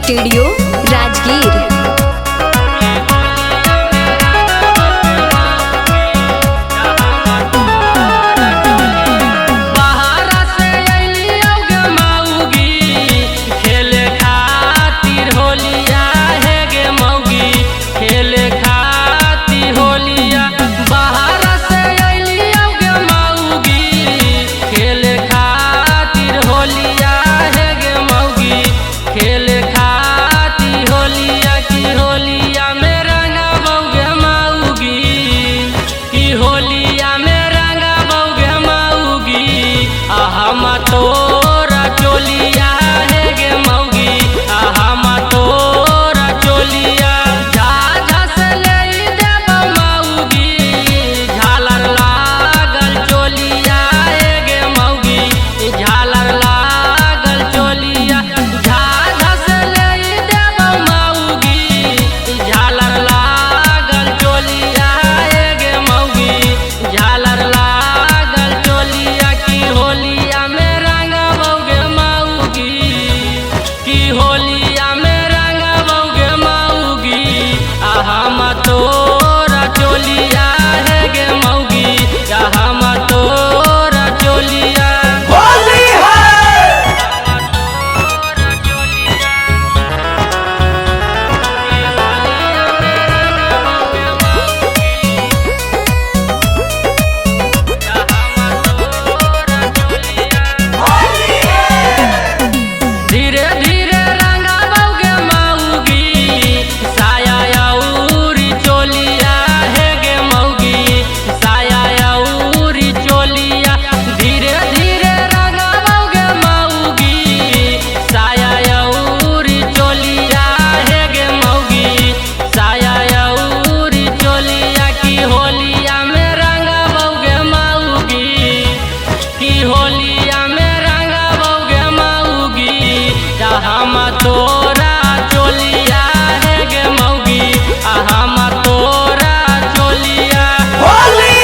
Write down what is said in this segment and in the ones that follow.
Studio Rajgir. तोरा चोलिया है गे मौगी हम तोरा चोलिया झाझा से ले देब मौगी झालर लागल चोलिया है गे मौगी झालर लागल चोलिया झाझा से ले देब मौगी झालर लागल चोलिया है गे मौगी झालर लागल चोलिया की होलिया में होलिया में रंगबौगे मौगी हम तोरा चोलिया है गे मौगी हम तोरा चोलिया होली धीरे धीरे हम तोरा चोलिया है गे मौगी हम तोरा चोलिया होली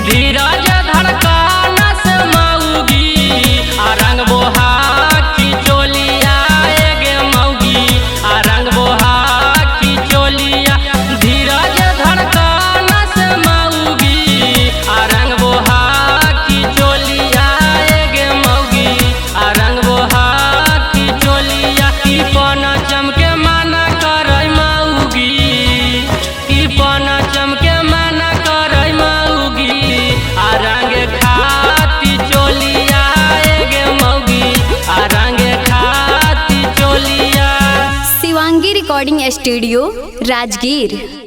धीरज धड़कन से मौगी रंग बोहा शिवांगी रिकॉर्डिंग स्टूडियो राजगीर।